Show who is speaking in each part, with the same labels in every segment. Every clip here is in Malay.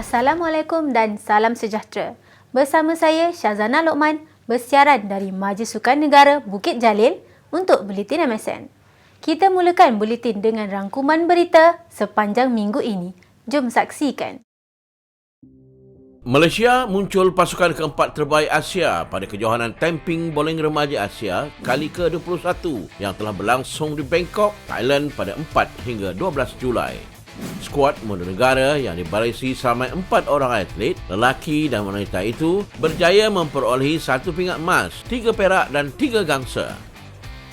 Speaker 1: Assalamualaikum dan salam sejahtera. Bersama saya Syazana Lokman bersiaran dari Majlis Sukan Negara Bukit Jalil untuk Buletin MSN. Kita mulakan buletin dengan rangkuman berita sepanjang minggu ini. Jom saksikan.
Speaker 2: Malaysia muncul pasukan keempat terbaik Asia pada kejohanan Tamping Bowling Remaja Asia kali ke-21 yang telah berlangsung di Bangkok, Thailand pada 4 hingga 12 Julai. Skuad muda negara yang dibarisi samai 4 orang atlet, lelaki dan wanita itu berjaya memperolehi 1 pingat emas, 3 perak dan 3 gangsa.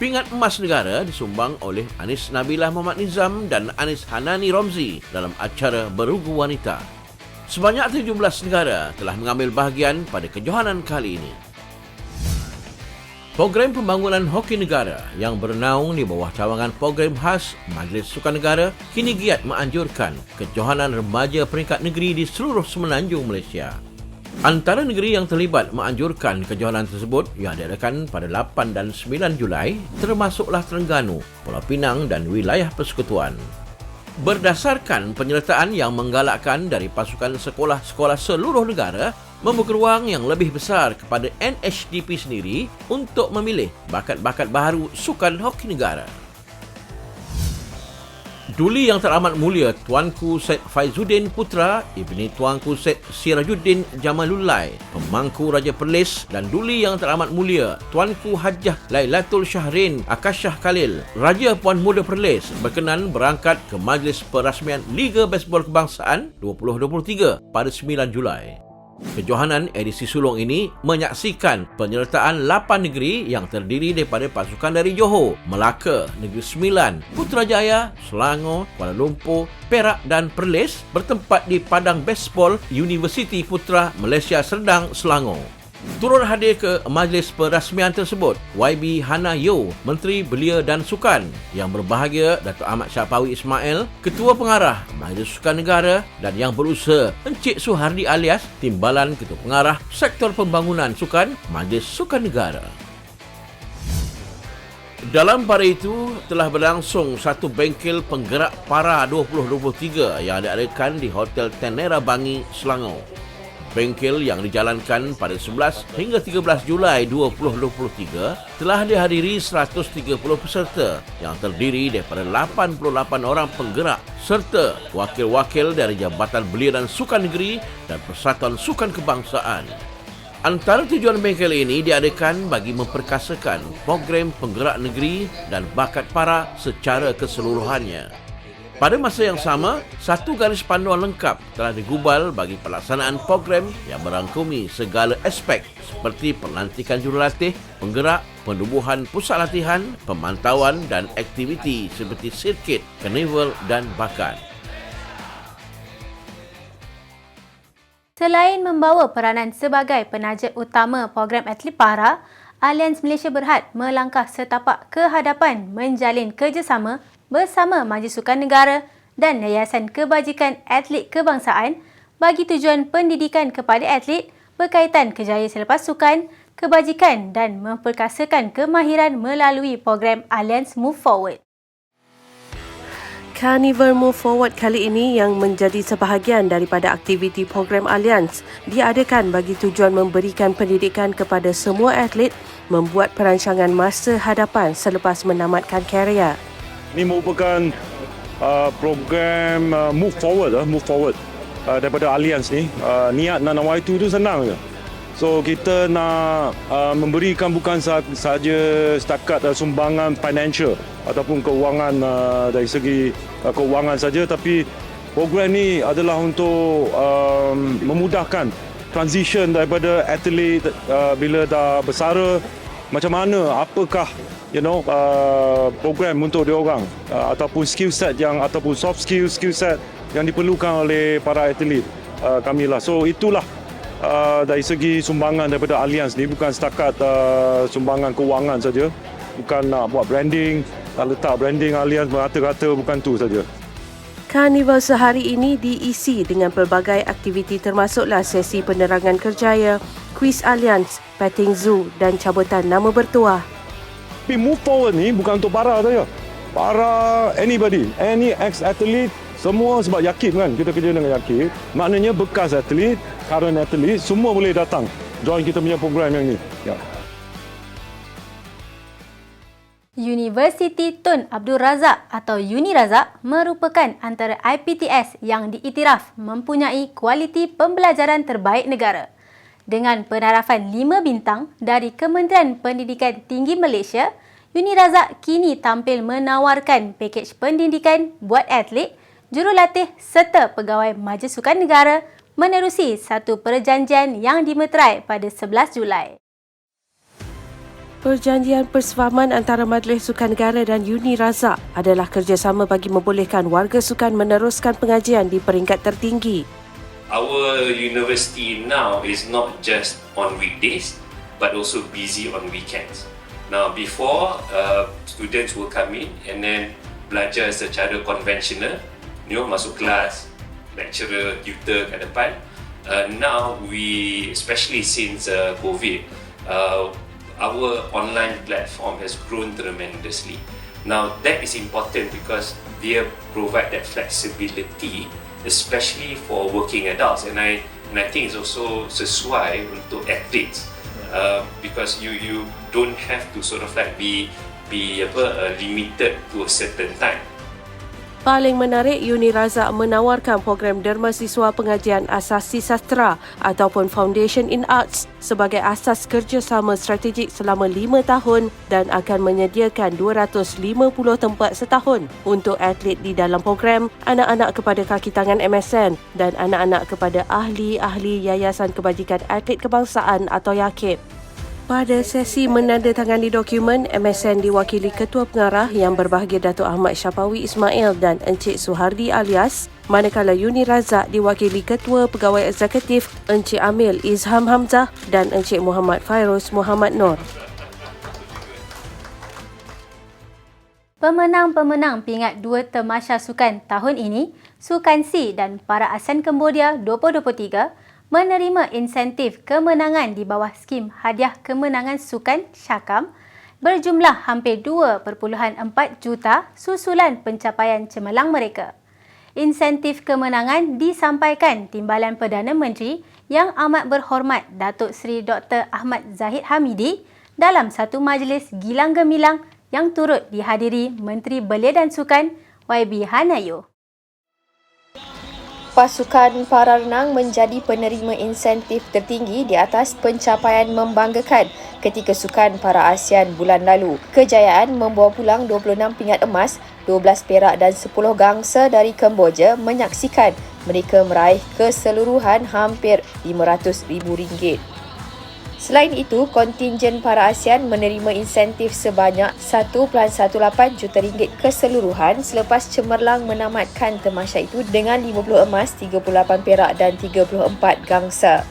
Speaker 2: Pingat emas negara disumbang oleh Anis Nabilah Muhammad Nizam dan Anis Hanani Romzi dalam acara berugu wanita. Sebanyak 17 negara telah mengambil bahagian pada kejohanan kali ini. Program pembangunan hoki negara yang bernaung di bawah cawangan program khas Majlis Sukan Negara kini giat menganjurkan kejohanan remaja peringkat negeri di seluruh semenanjung Malaysia. Antara negeri yang terlibat menganjurkan kejohanan tersebut yang diadakan pada 8 dan 9 Julai termasuklah Terengganu, Pulau Pinang dan wilayah persekutuan. Berdasarkan penyertaan yang menggalakkan dari pasukan sekolah-sekolah seluruh negara, membuka ruang yang lebih besar kepada NHDP sendiri untuk memilih bakat-bakat baharu sukan hoki negara. Duli Yang Teramat Mulia Tuanku Syed Faizuddin Putra, Ibni Tuanku Syed Sirajuddin Jamalullai, Pemangku Raja Perlis dan Duli Yang Teramat Mulia Tuanku Hajjah Lailatul Syahrin Akashah Khalil, Raja Puan Muda Perlis berkenan berangkat ke Majlis Perasmian Liga Baseball Kebangsaan 2023 pada 9 Julai. Kejohanan edisi sulung ini menyaksikan penyertaan 8 negeri yang terdiri daripada pasukan dari Johor, Melaka, Negeri Sembilan, Putrajaya, Selangor, Kuala Lumpur, Perak dan Perlis bertempat di Padang Baseball Universiti Putra Malaysia Serdang, Selangor. Turut hadir ke majlis perasmian tersebut YB Hana Yo, Menteri Belia dan Sukan, yang berbahagia Datuk Ahmad Syafawi Ismail, Ketua Pengarah Majlis Sukan Negara, dan yang berusaha Encik Suhardi alias Timbalan Ketua Pengarah Sektor Pembangunan Sukan Majlis Sukan Negara. Dalam pada itu telah berlangsung satu bengkel penggerak para 2023 yang diadakan di Hotel Tenera Bangi, Selangor. Bengkel yang dijalankan pada 11 hingga 13 Julai 2023 telah dihadiri 130 peserta yang terdiri daripada 88 orang penggerak serta wakil-wakil dari Jabatan Belia dan Sukan Negeri dan Persatuan Sukan Kebangsaan. Antara tujuan bengkel ini diadakan bagi memperkasakan program penggerak negeri dan bakat para secara keseluruhannya. Pada masa yang sama, satu garis panduan lengkap telah digubal bagi pelaksanaan program yang merangkumi segala aspek seperti pelantikan jurulatih, penggerak, penubuhan pusat latihan, pemantauan dan aktiviti seperti sirkit, karnival dan bakat.
Speaker 1: Selain membawa peranan sebagai penaja utama program atlet para, Alians Malaysia Berhad melangkah setapak ke hadapan menjalin kerjasama bersama Majlis Sukan Negara dan Yayasan Kebajikan Atlet Kebangsaan bagi tujuan pendidikan kepada atlet berkaitan kejayaan selepas sukan, kebajikan dan memperkasakan kemahiran melalui program Alliance Move Forward.
Speaker 3: Carnival Move Forward kali ini yang menjadi sebahagian daripada aktiviti program Alliance diadakan bagi tujuan memberikan pendidikan kepada semua atlet membuat perancangan masa hadapan selepas menamatkan karier.
Speaker 4: Ini merupakan program Move Forward daripada Alliance ni. Niat nak nawai tu senang je. So kita nak memberikan bukan sahaja setakat sumbangan financial ataupun keuangan dari segi keuangan saja, tapi program ni adalah untuk memudahkan transition daripada atlet bila dah bersara, macam mana, apakah program untuk dia orang ataupun skill set ataupun soft skill set yang diperlukan oleh para atlet kami lah. So itulah dari segi sumbangan daripada Alliance ni, bukan setakat sumbangan kewangan saja, bukan nak buat branding, nak letak branding Alliance merata-rata, bukan tu saja.
Speaker 3: Karnival sehari ini diisi dengan pelbagai aktiviti termasuklah sesi penerangan kerjaya, kuis Alliance, petting zoo dan cabutan nama bertuah.
Speaker 4: Tapi Move Forward ni bukan untuk para saja. Para anybody, any ex-athlete Semua sebab Yakib kan, kita kerja dengan Yakib. Maknanya bekas atlet, current atlet, semua boleh datang join kita punya program yang ni. Ya.
Speaker 1: Universiti Tun Abdul Razak atau Uni Razak merupakan antara IPTS yang diiktiraf mempunyai kualiti pembelajaran terbaik negara. Dengan penarafan 5 bintang dari Kementerian Pendidikan Tinggi Malaysia, Uni Razak kini tampil menawarkan pakej pendidikan buat atlet, jurulatih serta pegawai Majlis Sukan Negara menerusi satu perjanjian yang dimeterai pada 11 Julai.
Speaker 3: Perjanjian persefahaman antara Majlis Sukan Negara dan Uni Razak adalah kerjasama bagi membolehkan warga sukan meneruskan pengajian di peringkat tertinggi.
Speaker 5: Our university now is not just on weekdays but also busy on weekends. Now before students will come in and then belajar secara konvensional, masuk kelas, lecturer, tutor kat depan. Now we, especially since COVID, our online platform has grown tremendously. Now that is important because they provide that flexibility, especially for working adults, and I think it's also sesuai untuk athletes, because you don't have to sort of like be limited to a certain time.
Speaker 3: Paling menarik, Uni Razak menawarkan program Derma Siswa Pengajian Asasi Sastra ataupun Foundation in Arts sebagai asas kerjasama strategik selama 5 tahun dan akan menyediakan 250 tempat setahun untuk atlet di dalam program, anak-anak kepada kaki tangan MSN dan anak-anak kepada ahli-ahli Yayasan Kebajikan Atlet Kebangsaan atau YAKIB. Pada sesi menandatangani dokumen, MSN diwakili Ketua Pengarah yang berbahagia Datuk Ahmad Syapawi Ismail dan Encik Suhardi Alias, manakala Uni Razak diwakili Ketua Pegawai Eksekutif Encik Amil Izham Hamzah dan Encik Muhammad Fairuz Muhammad Nur.
Speaker 1: Pemenang-pemenang pingat 2 Tamasya Sukan tahun ini, Sukan C dan Para Asean Cambodia 2023, menerima insentif kemenangan di bawah skim Hadiah Kemenangan Sukan Syakam berjumlah hampir 2.4 juta susulan pencapaian cemerlang mereka. Insentif kemenangan disampaikan Timbalan Perdana Menteri Yang Amat Berhormat Datuk Seri Dr. Ahmad Zahid Hamidi dalam satu majlis gilang gemilang yang turut dihadiri Menteri Belia dan Sukan YB Hanayo.
Speaker 6: Pasukan para renang menjadi penerima insentif tertinggi di atas pencapaian membanggakan ketika Sukan Para ASEAN bulan lalu. Kejayaan membawa pulang 26 pingat emas, 12 perak dan 10 gangsa dari Kemboja menyaksikan mereka meraih keseluruhan hampir RM500,000. Selain itu, kontingen para ASEAN menerima insentif sebanyak RM1.18 juta keseluruhan selepas cemerlang menamatkan tamasya itu dengan 50 emas, 38 perak dan 34 gangsa.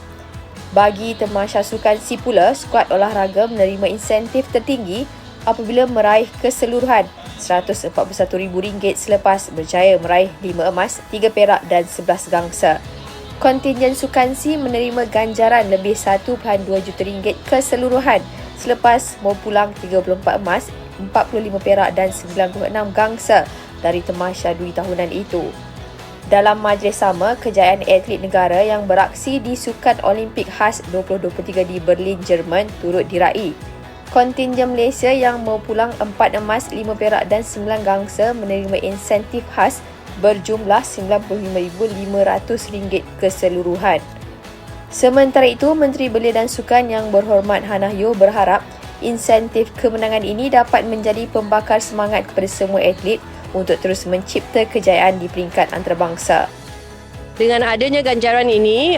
Speaker 6: Bagi tamasya Sukan C pula, skuad olahraga menerima insentif tertinggi apabila meraih keseluruhan RM141,000 selepas berjaya meraih 5 emas, 3 perak dan 11 gangsa. Kontingen Sukan C menerima ganjaran lebih RM1.2 juta keseluruhan selepas mau pulang 34 emas, 45 perak dan 96 gangsa dari tamasya dui tahunan itu. Dalam majlis sama, kejayaan atlet negara yang beraksi di Sukan Olimpik Khas 2023 di Berlin, Jerman turut diraih. Kontingen Malaysia yang mau pulang 4 emas, 5 perak dan 9 gangsa menerima insentif khas berjumlah RM95,500 keseluruhan. Sementara itu, Menteri Belia dan Sukan Yang Berhormat Hanayo berharap insentif kemenangan ini dapat menjadi pembakar semangat kepada semua atlet untuk terus mencipta kejayaan di peringkat antarabangsa.
Speaker 7: Dengan adanya ganjaran ini,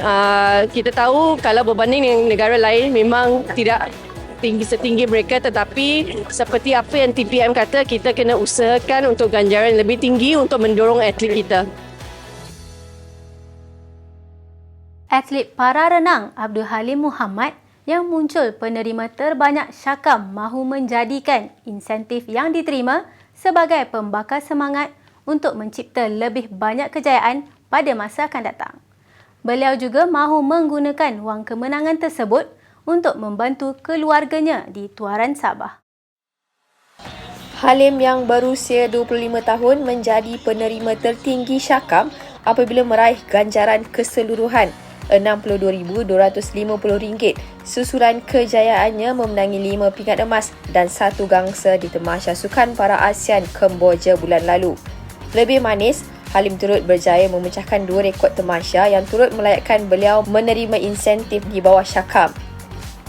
Speaker 7: kita tahu kalau berbanding dengan negara lain memang tidak tinggi setinggi mereka, tetapi seperti apa yang TPM kata, kita kena usahakan untuk ganjaran lebih tinggi untuk mendorong atlet kita.
Speaker 1: Atlet para renang Abdul Halim Muhammad yang muncul penerima terbanyak syakam mahu menjadikan insentif yang diterima sebagai pembakar semangat untuk mencipta lebih banyak kejayaan pada masa akan datang. Beliau juga mahu menggunakan wang kemenangan tersebut untuk membantu keluarganya di Tuaran Sabah.
Speaker 6: Halim yang berusia 25 tahun menjadi penerima tertinggi Syakam apabila meraih ganjaran keseluruhan RM62,250 susulan kejayaannya memenangi 5 pingat emas dan 1 gangsa di Tamasya Sukan Para ASEAN Kemboja bulan lalu. Lebih manis, Halim turut berjaya memecahkan 2 rekod Tamasya yang turut melayakkan beliau menerima insentif di bawah Syakam.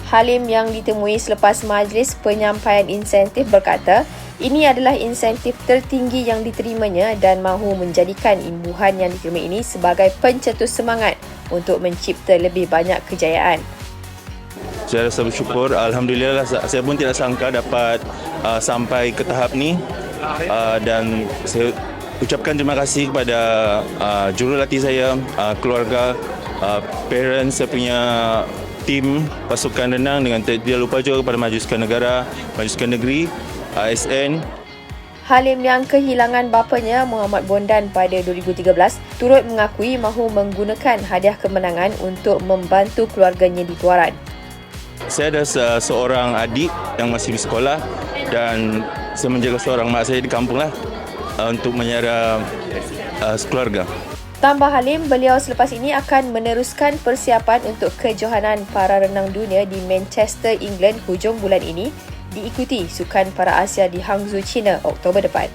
Speaker 6: Halim yang ditemui selepas majlis penyampaian insentif berkata, ini adalah insentif tertinggi yang diterimanya dan mahu menjadikan imbuhan yang diterima ini sebagai pencetus semangat untuk mencipta lebih banyak kejayaan.
Speaker 8: Saya rasa bersyukur. Alhamdulillah, saya pun tidak sangka dapat sampai ke tahap ni, dan saya ucapkan terima kasih kepada jurulatih saya, keluarga, parents, saya punya tim pasukan renang dengan tidak lupa juga kepada Majlis Sukan Negara, Majlis Sukan Negeri, ASN.
Speaker 6: Halim yang kehilangan bapanya Muhammad Bondan pada 2013 turut mengakui mahu menggunakan hadiah kemenangan untuk membantu keluarganya di luaran.
Speaker 8: Saya ada seorang adik yang masih di sekolah dan saya menjaga seorang mak saya di kampung lah untuk menyara keluarga.
Speaker 6: Tambah Halim, beliau selepas ini akan meneruskan persiapan untuk kejohanan para renang dunia di Manchester, England hujung bulan ini, diikuti Sukan Para Asia di Hangzhou, China Oktober depan.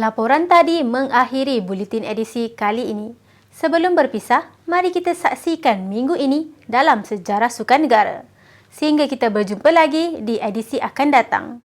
Speaker 1: Laporan tadi mengakhiri buletin edisi kali ini. Sebelum berpisah, mari kita saksikan minggu ini dalam sejarah sukan negara. Sehingga kita berjumpa lagi di edisi akan datang.